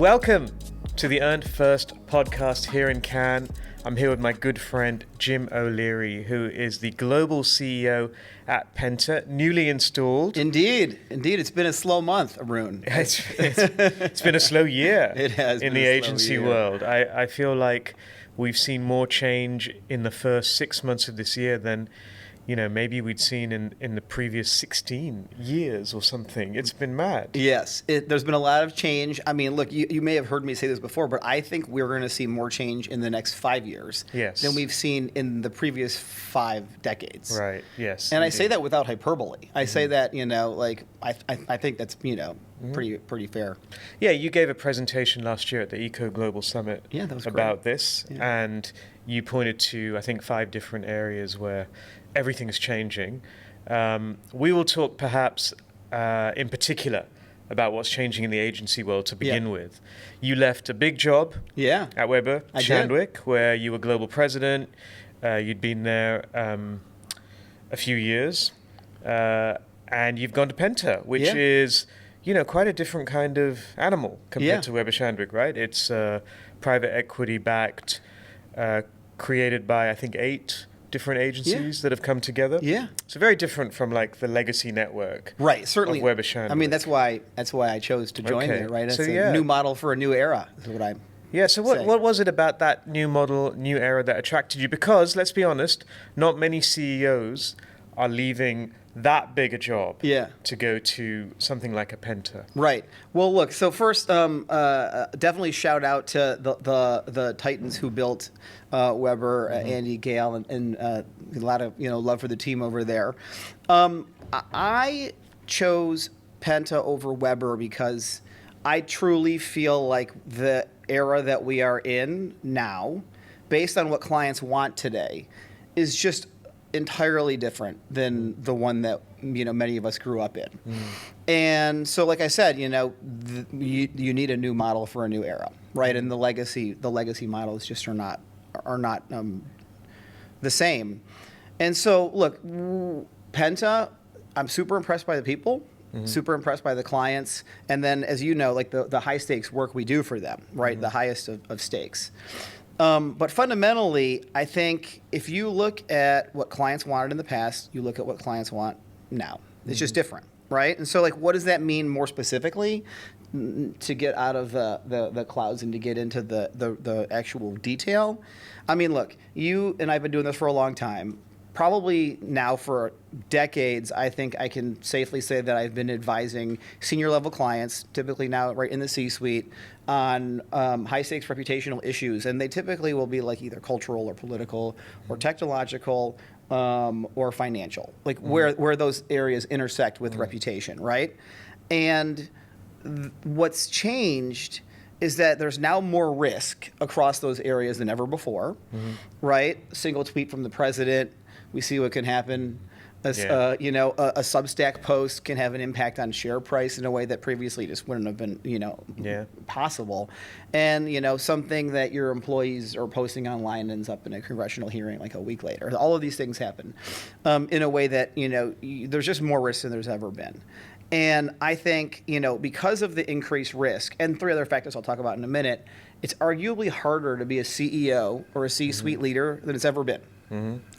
Welcome to the Earned First podcast here in Cannes. I'm here with my good friend Jim O'Leary, who is the global CEO at Penta, newly installed. Indeed. It's been a slow month, Arun. It's been a slow year. It has in been the a slow agency year. world. I feel like we've seen more change in the first 6 months of this year than maybe we'd seen in the previous 16 years or something. It's been mad. Yes, there's been a lot of change. I mean, look, you may have heard me say this before, but I think we're going to see more change in the next 5 years than we've seen in the previous 5 decades. Right, yes. And indeed. I say that without hyperbole. I say that, I think that's, pretty fair. Yeah, you gave a presentation last year at the Eco Global Summit Yeah, that was about great. this, Yeah. and you pointed to, I think, 5 different areas where everything's changing. We will talk perhaps in particular about what's changing in the agency world to begin with. You left a big job at Weber I did. Shandwick, where you were global president. You'd been there a few years, and you've gone to Penta, which is quite a different kind of animal compared to Weber Shandwick, right? It's private equity backed, created by I think 8 different agencies that have come together. Yeah. So very different from like the legacy network. Right, certainly. Of Weber Shandwick. I mean, that's why I chose to join there, right? It's So, a new model for a new era, is what I'm So what was it about that new model, new era that attracted you? Because let's be honest, not many CEOs are leaving that big a job to go to something like a Penta. Right. Well, look. So first, definitely shout out to the Titans who built Weber, Andy, Gale, and a lot of love for the team over there. I chose Penta over Weber because I truly feel like the era that we are in now, based on what clients want today, is just entirely different than the one that many of us grew up in. And so, like I said, you need a new model for a new era, right? And the legacy models just are not the same. And so, look, Penta, I'm super impressed by the people. Super impressed by the clients, and then, as you know, like the high stakes work we do for them, right? The highest of stakes. But fundamentally, I think if you look at what clients wanted in the past, you look at what clients want now. It's just different, right? And so, like, what does that mean more specifically? To get out of the clouds and to get into the actual detail. I mean, look, you and I've been doing this for a long time. Probably now for decades, I think I can safely say that I've been advising senior level clients, typically now right in the C-suite, on high stakes reputational issues. And they typically will be like either cultural or political or technological or financial, like where those areas intersect with reputation, right? And what's changed is that there's now more risk across those areas than ever before, right? A single tweet from the president, we see what can happen. A Substack post can have an impact on share price in a way that previously just wouldn't have been, possible. And, something that your employees are posting online ends up in a congressional hearing like a week later. All of these things happen in a way that, there's just more risk than there's ever been. And I think, because of the increased risk, and 3 other factors I'll talk about in a minute, it's arguably harder to be a CEO or a C-suite leader than it's ever been.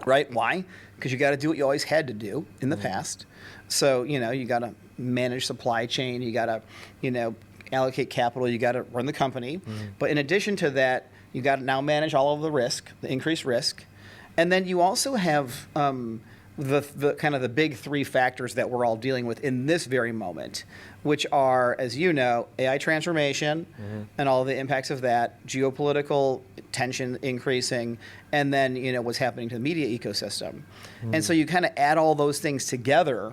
Right? Why? Because you got to do what you always had to do in the past. So, you got to manage supply chain, you got to, allocate capital, you got to run the company. But in addition to that, you got to now manage all of the risk, the increased risk. And then you also have the kind of the big 3 factors that we're all dealing with in this very moment, which are, as you know, AI transformation and all the impacts of that, geopolitical tension increasing, and then what's happening to the media ecosystem. And so you kind of add all those things together,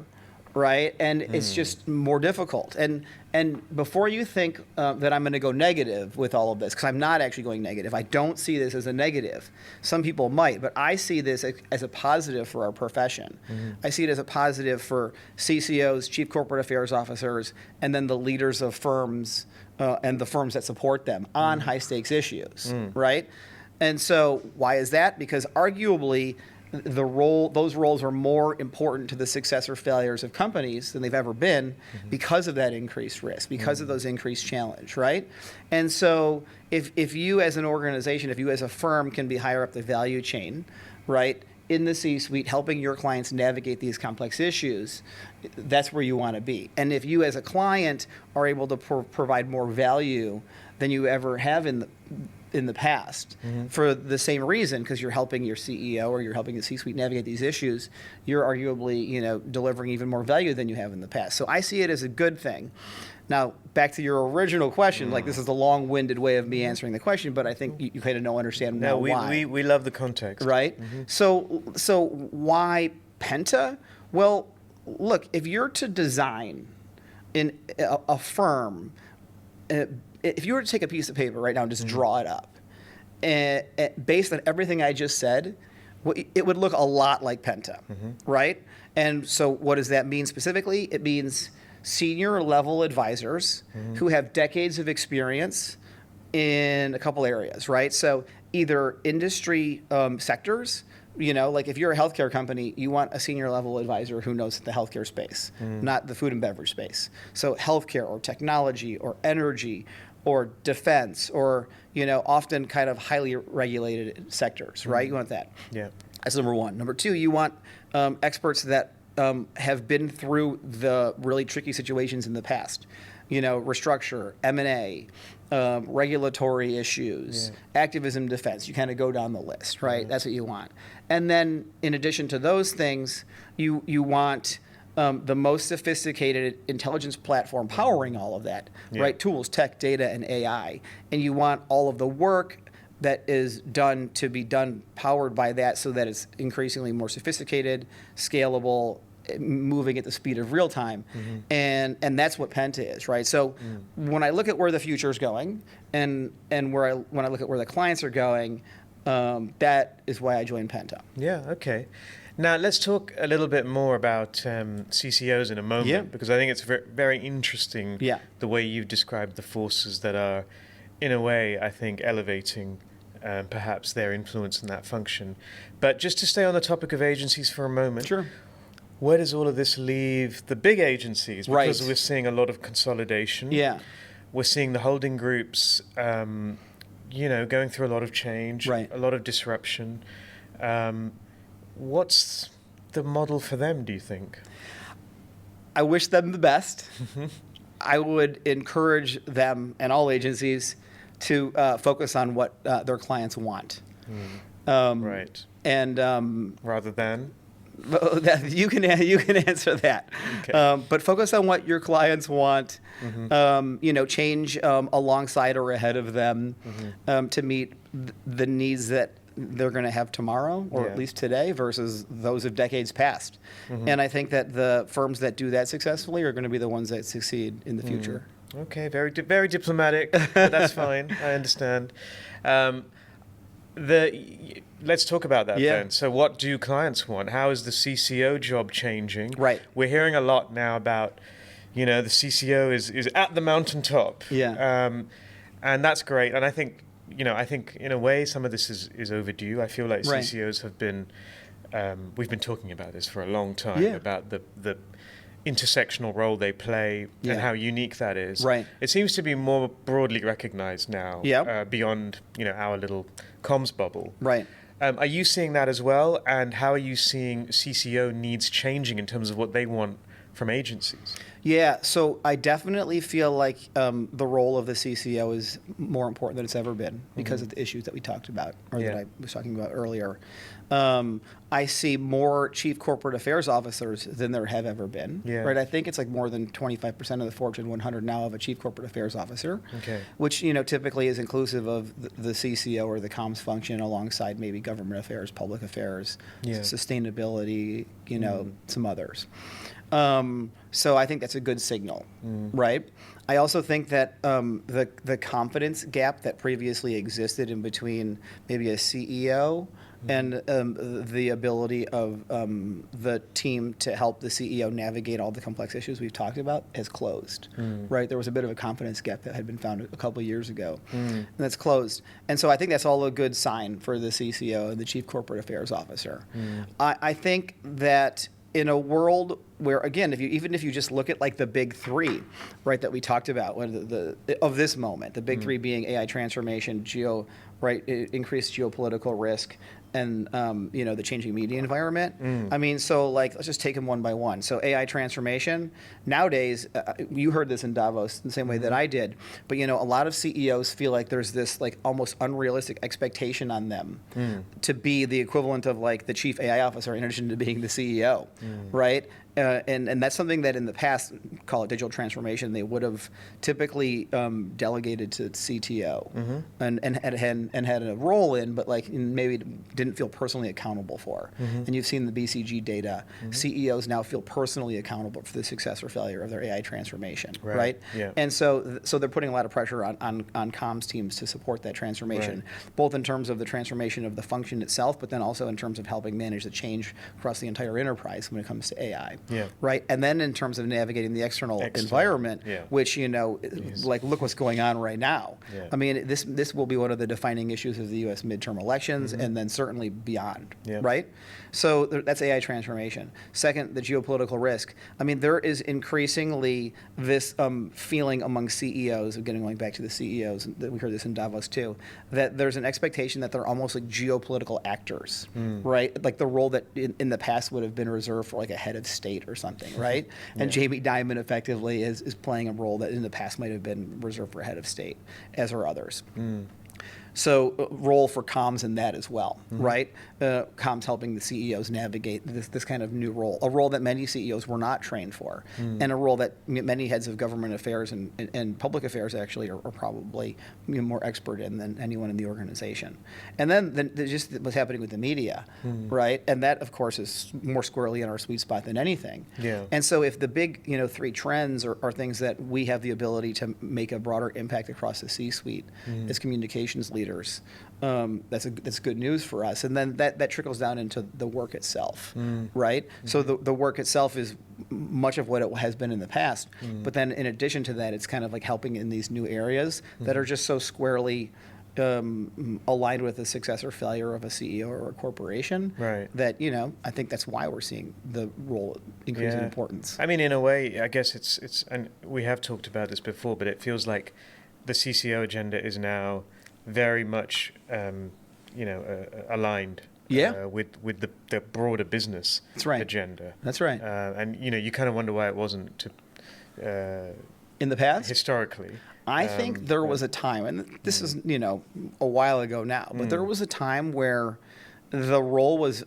right? And it's just more difficult. And before you think that I'm going to go negative with all of this, because I'm not actually going negative. I don't see this as a negative. Some people might, but I see this as a positive for our profession. I see it as a positive for CCOs, chief corporate affairs officers, and then the leaders of firms and the firms that support them on high stakes issues, right? And so why is that? Because arguably those roles are more important to the success or failures of companies than they've ever been because of that increased risk, because of those increased challenge, right? And so if you as an organization, if you as a firm can be higher up the value chain, right, in the C-suite, helping your clients navigate these complex issues, that's where you want to be. And if you as a client are able to provide more value than you ever have in the past, for the same reason, because you're helping your CEO or you're helping the C-suite navigate these issues, you're arguably, delivering even more value than you have in the past. So I see it as a good thing. Now, back to your original question, like this is a long-winded way of me answering the question, but I think you kind of understand now why. We love the context. Right? So why Penta? Well, look, if you're to design in a firm, if you were to take a piece of paper right now and just draw it up, based on everything I just said, it would look a lot like Penta, right? And so what does that mean specifically? It means senior level advisors who have decades of experience in a couple areas, right? So either industry sectors, like if you're a healthcare company, you want a senior level advisor who knows the healthcare space, not the food and beverage space. So healthcare or technology or energy or defense or, often kind of highly regulated sectors, right? You want that. Yeah. That's number one. Number two, you want experts that have been through the really tricky situations in the past. Restructure, M&A, regulatory issues, activism, defense. You kind of go down the list, right? That's what you want. And then in addition to those things, you want the most sophisticated intelligence platform powering all of that, right? Tools, tech, data, and AI. And you want all of the work that is done to be done powered by that so that it's increasingly more sophisticated, scalable, moving at the speed of real time. And that's what Penta is, right? So when I look at where the future is going and when I look at where the clients are going, that is why I joined Penta. Yeah, okay. Now let's talk a little bit more about CCOs in a moment, because I think it's very interesting the way you've described the forces that are, in a way, I think, elevating perhaps their influence in that function. But just to stay on the topic of agencies for a moment, where does all of this leave the big agencies? Because we're seeing a lot of consolidation. We're seeing the holding groups, going through a lot of change, a lot of disruption. What's the model for them, do you think? I wish them the best. I would encourage them and all agencies to focus on what their clients want. Right. And rather than? You can answer that. Okay. But focus on what your clients want. Change alongside or ahead of them to meet the needs that they're going to have tomorrow, or at least today, versus those of decades past. And I think that the firms that do that successfully are going to be the ones that succeed in the future. Okay, very diplomatic, but that's fine. I understand. Let's talk about that then. So what do clients want? How is the CCO job changing? Right. We're hearing a lot now about, the CCO is at the mountaintop. And that's great. And I think in a way some of this is overdue. I feel like CCOs have been, we've been talking about this for a long time, about the intersectional role they play and how unique that is. Right. It seems to be more broadly recognized now beyond our little comms bubble. Right. Are you seeing that as well? And how are you seeing CCO needs changing in terms of what they want from agencies? Yeah, so I definitely feel like the role of the CCO is more important than it's ever been because of the issues that we talked about, or that I was talking about earlier. I see more chief corporate affairs officers than there have ever been. Right? I think it's like more than 25% of the Fortune 100 now have a chief corporate affairs officer, which typically is inclusive of the CCO or the comms function alongside maybe government affairs, public affairs, sustainability, some others. So I think that's a good signal, right? I also think that the confidence gap that previously existed in between maybe a CEO and the ability of the team to help the CEO navigate all the complex issues we've talked about has closed, right? There was a bit of a confidence gap that had been found a couple of years ago, and that's closed. And so I think that's all a good sign for the CCO and the Chief Corporate Affairs Officer. I think that in a world where, again, even if you just look at like the big three, right, that we talked about, of this moment, the big three being AI transformation, increased geopolitical risk, and the changing media environment. I mean, so like let's just take them one by one. So AI transformation nowadays, you heard this in Davos the same way that I did, but a lot of CEOs feel like there's this like almost unrealistic expectation on them to be the equivalent of like the chief AI officer in addition to being the CEO, right? And that's something that in the past, call it digital transformation, they would have typically delegated to CTO and had a role in, but like maybe didn't feel personally accountable for. And you've seen the BCG data. CEOs now feel personally accountable for the success or failure of their AI transformation, right? Yeah. And so they're putting a lot of pressure on comms teams to support that transformation, both in terms of the transformation of the function itself, but then also in terms of helping manage the change across the entire enterprise when it comes to AI. Yeah. Right. And then in terms of navigating the external environment, which, like look what's going on right now. Yeah. I mean, this will be one of the defining issues of the U.S. midterm elections and then certainly beyond. Yeah. Right. So that's AI transformation. Second, the geopolitical risk. I mean, there is increasingly this feeling among CEOs, again, going back to the CEOs, that we heard this in Davos too, that there's an expectation that they're almost like geopolitical actors, right? Like the role that in the past would have been reserved for like a head of state or something, right? And Jamie Dimon effectively is playing a role that in the past might have been reserved for head of state, as are others. So role for comms in that as well, right? Comms helping the CEOs navigate this kind of new role, a role that many CEOs were not trained for, and a role that many heads of government affairs and public affairs actually are probably more expert in than anyone in the organization. And then just what's happening with the media, right? And that, of course, is more squarely in our sweet spot than anything. Yeah. And so if the big three trends are things that we have the ability to make a broader impact across the C-suite as communications leaders, that's good news for us. And then that trickles down into the work itself, right? So the work itself is much of what it has been in the past. But then in addition to that, it's kind of like helping in these new areas that are just so squarely aligned with the success or failure of a CEO or a corporation, that I think that's why we're seeing the role increase in importance. I mean, in a way, I guess it's and we have talked about this before, but it feels like the CCO agenda is now very much aligned with the broader business agenda. That's right. And you kind of wonder why it wasn't in the past historically. I think there was a time, and this is a while ago now, but there was a time where the role was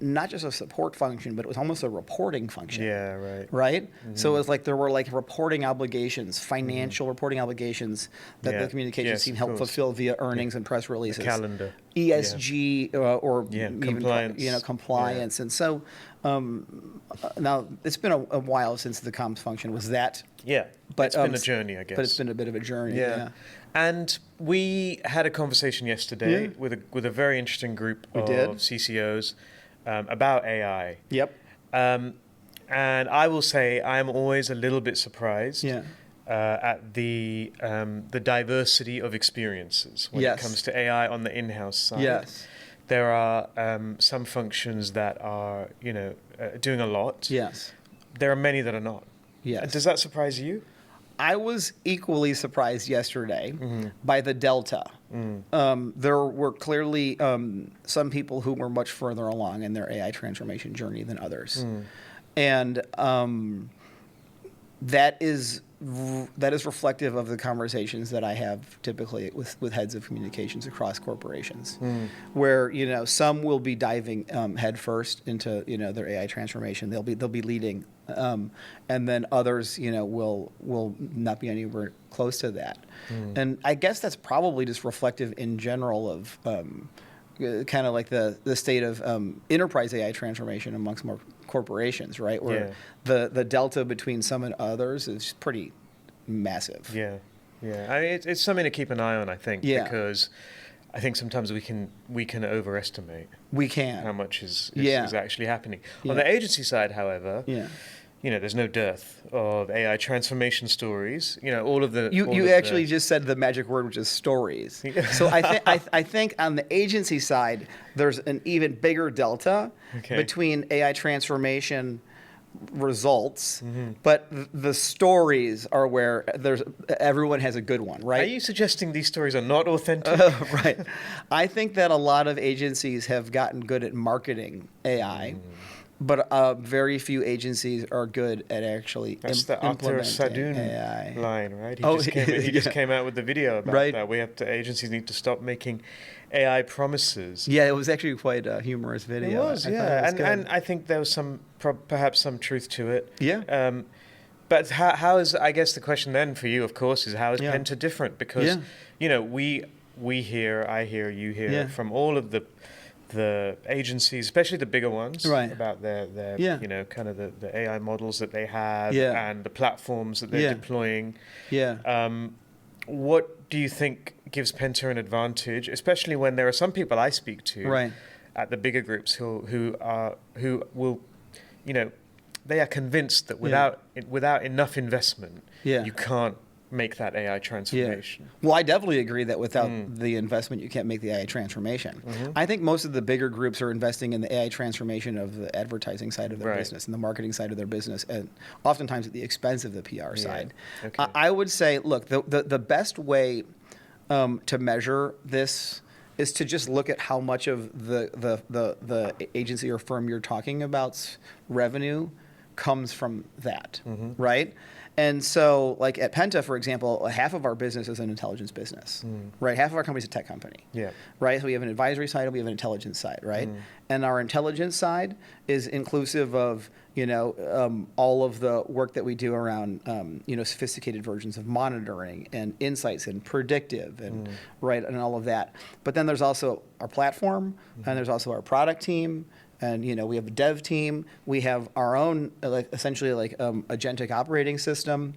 not just a support function, but it was almost a reporting function. Yeah, right. Right? So it was like there were like reporting obligations, financial reporting obligations that the communications team helped fulfill via earnings and press releases. The calendar. ESG or even compliance. Compliance. And so now it's been a while since the comms function was that. Yeah, but it's been a journey, I guess. But it's been a bit of a journey. Yeah. And we had a conversation yesterday with a very interesting group of CCOs about AI. Yep. And I will say I'm always a little bit surprised at the diversity of experiences when it comes to AI on the in-house side. Yes. There are some functions that are doing a lot. Yes. There are many that are not. Yes. Does that surprise you? I was equally surprised yesterday by the delta. There were clearly some people who were much further along in their AI transformation journey than others. And that is reflective of the conversations that I have typically with heads of communications across corporations, where some will be diving headfirst into their AI transformation. They'll be leading, and then others will not be anywhere close to that. And I guess that's probably just reflective in general of kind of like the state of enterprise AI transformation amongst more corporations, right? Where the delta between some and others is pretty massive. Yeah. I mean, it's something to keep an eye on, I think, because I think sometimes we can overestimate We can. how much is Yeah. actually happening. Yeah. On the agency side, however, Yeah. there's no dearth of AI transformation stories. All of the You actually just said the magic word, which is stories. So I think on the agency side, there's an even bigger delta Okay. between AI transformation results, Mm-hmm. but the stories are where everyone has a good one, Are right? you suggesting these stories are not authentic? Right. I think that a lot of agencies have gotten good at marketing AI, but very few agencies are good at actually That's the Arthur implementing Sadoun AI. line, right? He Oh, just yeah. came out with the video about Right. that. Agencies need to stop making AI promises. Yeah, it was actually quite a humorous It video. was, I thought yeah, it was and good. I think there was perhaps some truth to it. Yeah. But how is, I guess the question then for you, of course, is how is Yeah. Penta different? Because Yeah. we hear, I hear, you hear Yeah. from all of the agencies, especially the bigger ones, Right. about their Yeah. kind of the AI models that they have Yeah. and the platforms that they're Yeah. deploying. Yeah. What do you think gives Penta an advantage, especially when there are some people I speak to Right. at the bigger groups who will, they are convinced that Yeah. without enough investment, Yeah. you can't make that AI Yeah. transformation. Well, I definitely agree that without the investment, you can't make the AI transformation. Mm-hmm. I think most of the bigger groups are investing in the AI transformation of the advertising side of their Right. business and the marketing side of their business, and oftentimes at the expense of the PR side. Okay. I would say, look, the best way to measure this is to just look at how much of the agency or firm you're talking about's revenue comes from that, right? And so, like at Penta, for example, half of our business is an intelligence business, right? Half of our company is a tech company, Yeah. right? So we have an advisory side and we have an intelligence side, right? And our intelligence side is inclusive of, all of the work that we do around, sophisticated versions of monitoring and insights and predictive and, right, and all of that. But then there's also our platform and there's also our product team. And we have a dev team. We have our own, essentially agentic operating system,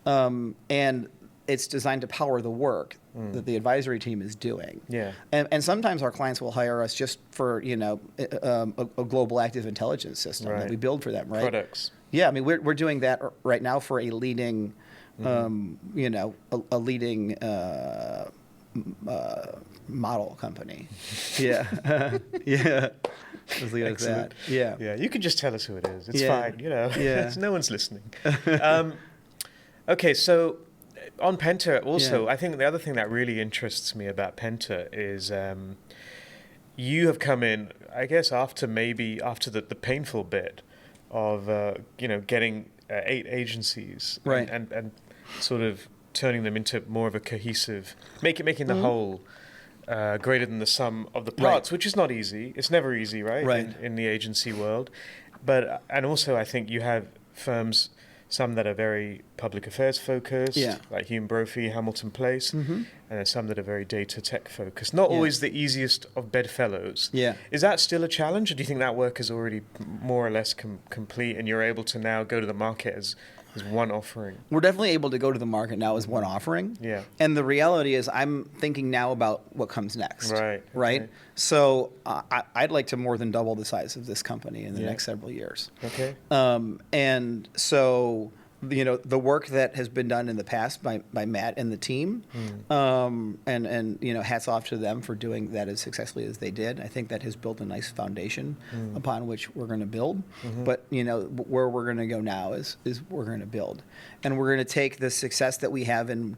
and it's designed to power the work that the advisory team is doing. Yeah. And sometimes our clients will hire us just for a global active intelligence system that Right. we build for them. Right. Products. Yeah, I mean we're doing that right now for a leading, a leading. Model company. Yeah. Yeah. Let's leave it at that. Excellent. Yeah. Yeah, you can just tell us who it is. It's Yeah. fine, Yeah. No one's listening. Okay, so on Penta also, Yeah. I think the other thing that really interests me about Penta is you have come in, I guess, after the painful bit of, getting 8 agencies Right. and sort of turning them into more of a cohesive, making the whole greater than the sum of the parts, which is not easy. It's never easy, right? Right. In the agency world. And also I think you have firms, some that are very public affairs focused, Yeah. like Hume Brophy, Hamilton Place, and then some that are very data tech focused. Not Yeah. always the easiest of bedfellows. Yeah. Is that still a challenge, or do you think that work is already more or less complete and you're able to now go to the market as one offering? We're definitely able to go to the market now as one offering. Yeah. And the reality is I'm thinking now about what comes next. Right, Right. okay. So I'd like to more than double the size of this company in the Yeah. next several years. Okay. And so, the work that has been done in the past by Matt and the team, and hats off to them for doing that as successfully as they did. I think that has built a nice foundation upon which we're going to build. But, where we're going to go now is we're going to build. And we're going to take the success that we have in,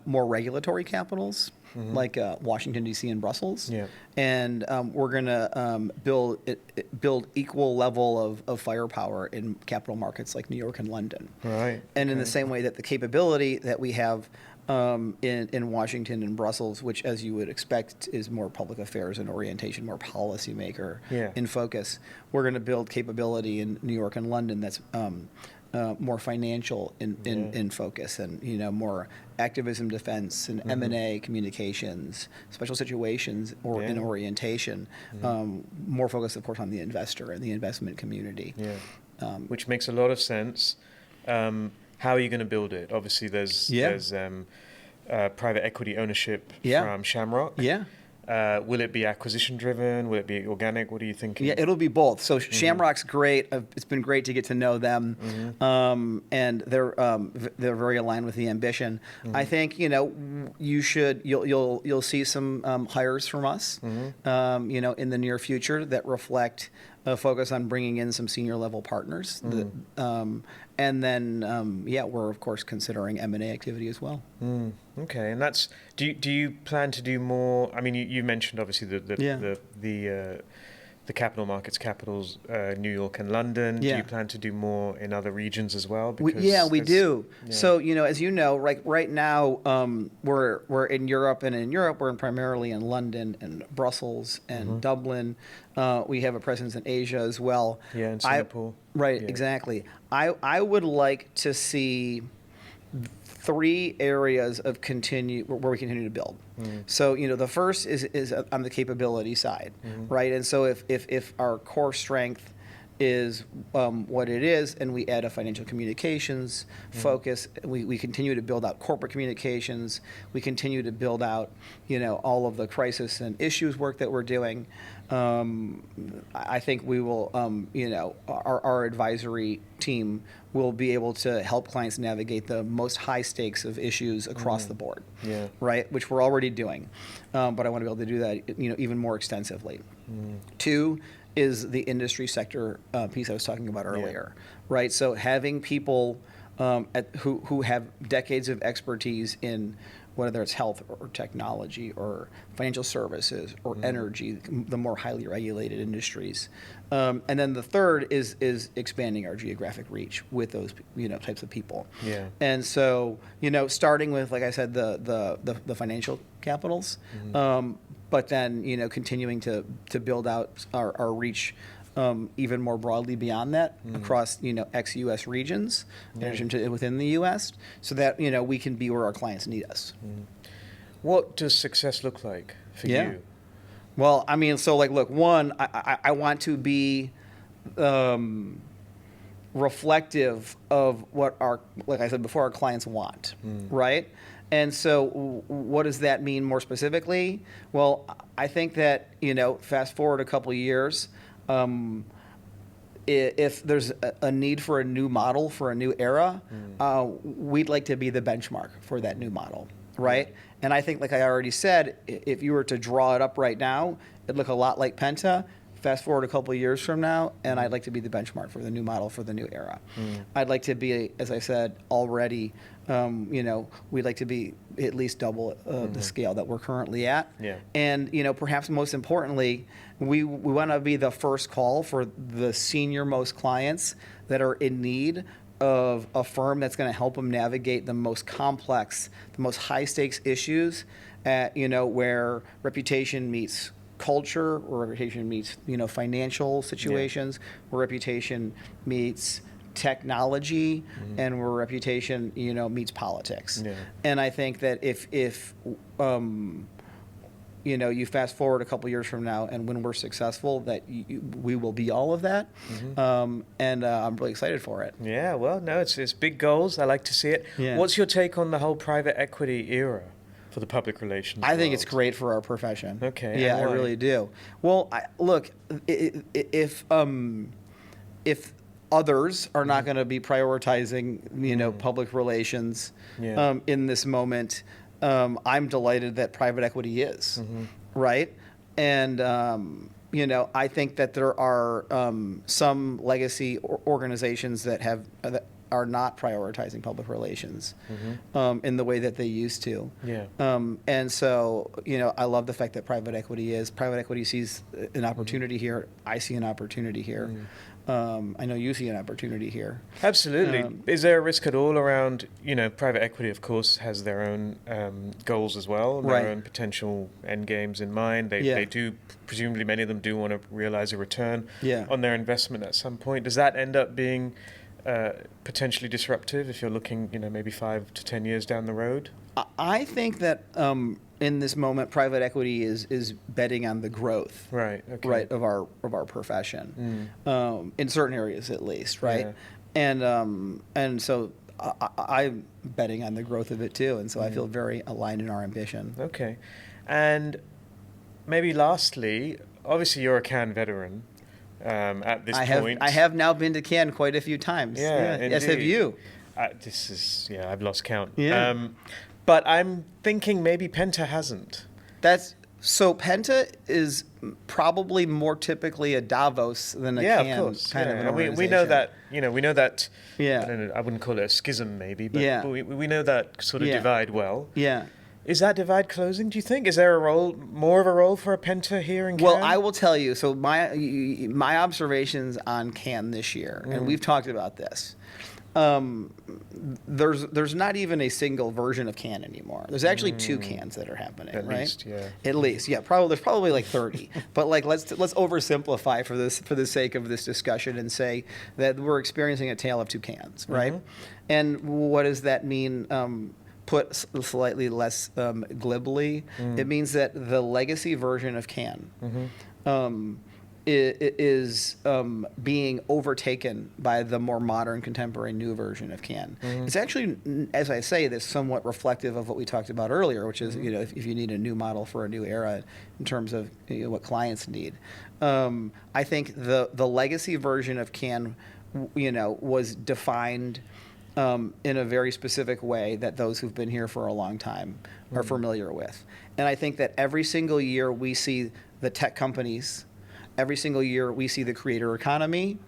more regulatory capitals, like Washington, D.C. and Brussels. Yeah. And we're going to build equal level of firepower in capital markets like New York and London. Right. And in the same way that the capability that we have in Washington and Brussels, which, as you would expect, is more public affairs and orientation, more policymaker in focus, we're going to build capability in New York and London that's more financial in focus, and more activism, defense, and M&A communications, special situations, or in orientation. More focus, of course, on the investor and the investment community. Yeah. Which makes a lot of sense. How are you going to build it? Obviously, there's private equity ownership from Shamrock. Yeah. Will it be acquisition driven? Will it be organic? What are you thinking? Yeah, it'll be both. So Shamrock's great. It's been great to get to know them, and they're very aligned with the ambition. I think you'll see some hires from us, in the near future that reflect a focus on bringing in some senior level partners. And then we're of course considering M&A activity as well. Okay, and that's do you plan to do more? I mean, you mentioned obviously the capital markets capitals, New York and London. Yeah. Do you plan to do more in other regions as well? We do. Yeah. So as you know, right now we're in Europe, and in Europe we're primarily in London and Brussels and Dublin. We have a presence in Asia as well. Yeah, in Singapore. Right, Yeah. exactly. I would like to see 3 areas of where we continue to build. So the first is on the capability side, right? And so if our core strength is what it is, and we add a financial communications focus, we continue to build out corporate communications, we continue to build out all of the crisis and issues work that we're doing. I think we will, our advisory team will be able to help clients navigate the most high stakes of issues across the board, right? Which we're already doing, but I want to be able to do that, even more extensively. 2 is the industry sector piece I was talking about earlier, right? So having people who have decades of expertise in whether it's health or technology or financial services or energy, the more highly regulated industries. And then the third is expanding our geographic reach with those types of people. Yeah. And so starting with, like I said, the financial capitals, but then continuing to build out our reach even more broadly beyond that across ex-U.S. regions, in addition to within the U.S., so that we can be where our clients need us. What does success look like for you? Well, I mean, so look, one, I want to be reflective of what like I said before, our clients want, right? And so what does that mean more specifically? Well, I think that, fast forward a couple of years, if there's a need for a new model for a new era, we'd like to be the benchmark for that new model, right? And I think, like I already said, if you were to draw it up right now, it'd look a lot like Penta. Fast forward a couple of years from now, and I'd like to be the benchmark for the new model for the new era. I'd like to be, as I said already, we'd like to be at least double the scale that we're currently at. Yeah. And perhaps most importantly, we want to be the first call for the senior most clients that are in need of a firm that's going to help them navigate the most complex, the most high stakes issues at where reputation meets culture, where reputation meets financial situations, where reputation meets technology, and where reputation meets politics. And I think that if you fast forward a couple years from now, and when we're successful, that we will be all of that. And I'm really excited for it. Yeah, well, no, it's big goals. I like to see it. Yeah. What's your take on the whole private equity era for the public relations I think world? it's great for our profession. Okay. Yeah, I and why? really do. Well, look, if others are not going to be prioritizing, public relations in this moment, I'm delighted that private equity is, right? And I think that there are some legacy organizations that are not prioritizing public relations in the way that they used to. And so, I love the fact that private equity sees an opportunity here. I see an opportunity here. I know you see an opportunity here. Absolutely. Is there a risk at all around, private equity, of course, has their own goals as well, and their own potential end games in mind. They do, presumably many of them do want to realize a return on their investment at some point. Does that end up being potentially disruptive if you're looking, maybe 5 to 10 years down the road? I think that in this moment, private equity is betting on the growth, right? Okay. Right, of our profession, in certain areas at least, right? And so I'm betting on the growth of it too, and so I feel very aligned in our ambition. Okay, and maybe lastly, obviously you're a Cannes veteran at this point. I have now been to Cannes quite a few times. Yeah, As have indeed. you. I've lost count. Yeah. But I'm thinking maybe Penta hasn't. So Penta is probably more typically a Davos than a Cannes of course. kind of an organization. We know that. We know that. Yeah. I don't know, I wouldn't call it a schism, maybe, but, Yeah. but we know that sort of divide well. Yeah. Is that divide closing? Do you think? Is there more of a role for a Penta here in Cannes? Well, I will tell you. So my observations on Cannes this year, and we've talked about this. There's not even a single version of Cannes anymore. There's actually two Cannes that are happening, At right? least, yeah. At least, yeah. There's probably like 30. But like let's oversimplify for the sake of this discussion and say that we're experiencing a tale of two Cannes, right? And what does that mean? Put slightly less glibly, it means that the legacy version of Cannes is being overtaken by the more modern, contemporary, new version of Cannes. It's actually, as I say, this somewhat reflective of what we talked about earlier, which is if you need a new model for a new era in terms of what clients need. I think the legacy version of Cannes, was defined in a very specific way that those who've been here for a long time are familiar with. And I think that every single year we see the tech companies. Every single year, we see the creator economy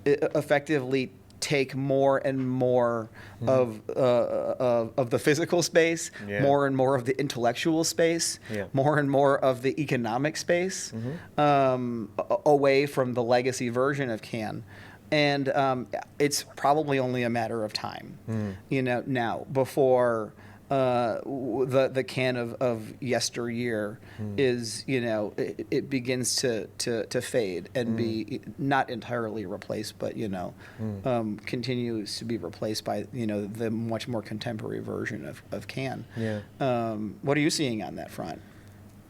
effectively take more and more of the physical space, more and more of the intellectual space, more and more of the economic space, away from the legacy version of Cannes. And it's probably only a matter of time, now before the Cannes of yesteryear is, it begins to fade and be not entirely replaced, but continues to be replaced by the much more contemporary version of Cannes. What are you seeing on that front?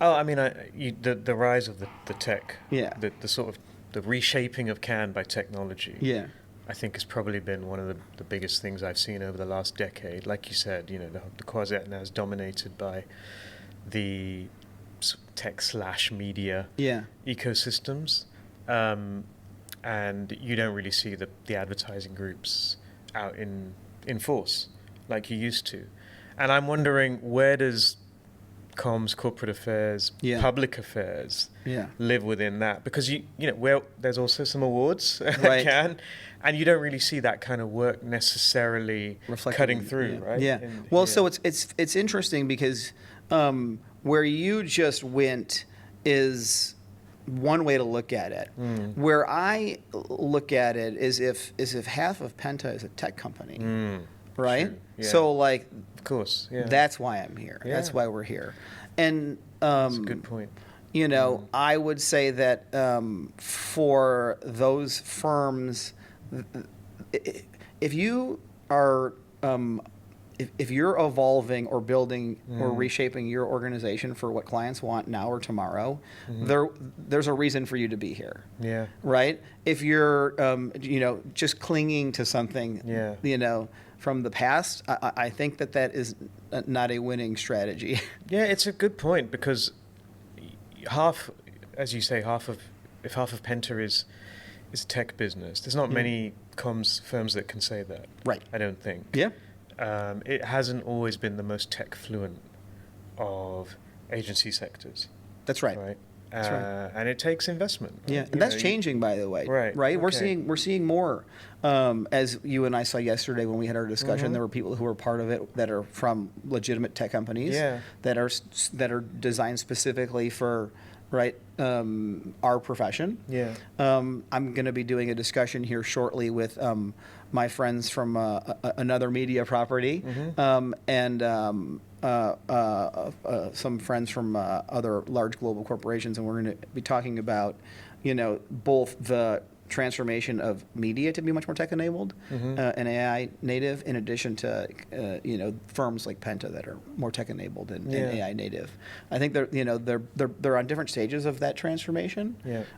Oh, I mean, the rise of the tech, the sort of the reshaping of Cannes by technology. I think has probably been one of the biggest things I've seen over the last decade. Like you said, the Croisette now is dominated by the tech/media ecosystems, and you don't really see the advertising groups out in force like you used to. And I'm wondering, where does comms, corporate affairs, public affairs live within that? Because there's also some awards at Cannes, and you don't really see that kind of work necessarily cutting through, right? So it's interesting because where you just went is one way to look at it. Where I look at it is if half of Penta is a tech company, right? So of course, that's why I'm here. That's why we're here. And that's a good point. I would say that for those firms, if you are if you're evolving or building or reshaping your organization for what clients want now or tomorrow, there's a reason for you to be here. Right? If you're just clinging to something, from the past, I think that is not a winning strategy. It's a good point, because as you say, half of Penta is tech business. There's not many comms firms that can say that. Right. I don't think. It hasn't always been the most tech fluent of agency sectors. That's right. Right. That's right. And it takes investment. And that's changing, by the way. Right. Okay. We're seeing more. As you and I saw yesterday when we had our discussion, there were people who are part of it that are from legitimate tech companies that are designed specifically for our profession. I'm going to be doing a discussion here shortly with my friends from another media property and some friends from other large global corporations, and we're going to be talking about, both the transformation of media to be much more tech-enabled and AI native, in addition to firms like Penta that are more tech-enabled and AI native. I think they're on different stages of that transformation.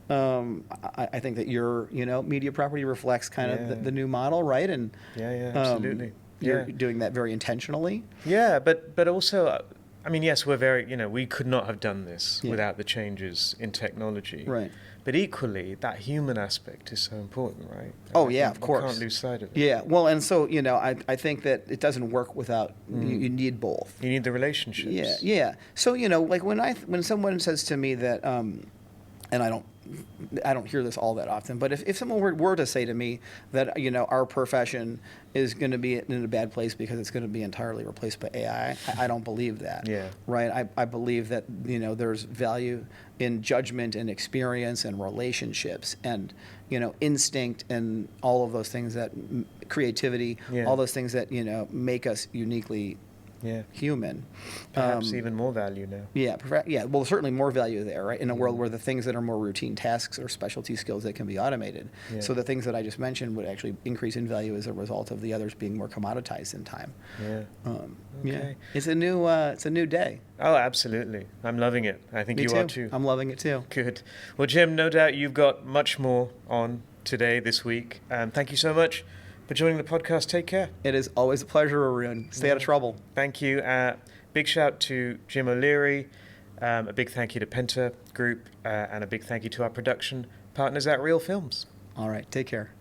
I think that your media property reflects kind of the new model, right? And absolutely. You're doing that very intentionally. But also I mean, yes, we're very, we could not have done this Yeah. without the changes in technology. Right. But equally, that human aspect is so important, right? Oh, I yeah, think of course. We can't lose sight of it. Yeah, well, and so, I think that it doesn't work without, you need both. You need the relationships. Yeah, yeah. So, like when someone says to me that, and I don't hear this all that often, but if someone were to say to me that, our profession is going to be in a bad place because it's going to be entirely replaced by AI, I don't believe that. Yeah. Right? I believe that, there's value in judgment and experience and relationships and, instinct and all of those things that creativity, Yeah. all those things that, make us uniquely human. Perhaps even more value now. Yeah. Well, certainly more value there, right? In a world where the things that are more routine tasks or specialty skills that can be automated. Yeah. So the things that I just mentioned would actually increase in value as a result of the others being more commoditized in time. Yeah. Yeah. Okay. It's a new day. Oh, absolutely. I'm loving it. I think Me you too. are too. I'm loving it too. Good. Well, Jim, no doubt you've got much more on today, this week. Thank you so much for joining the podcast. Take care. It is always a pleasure, Arun. Stay out of trouble. Thank you. Big shout to Jim O'Leary. A big thank you to Penta Group. And a big thank you to our production partners at Real Films. All right. Take care.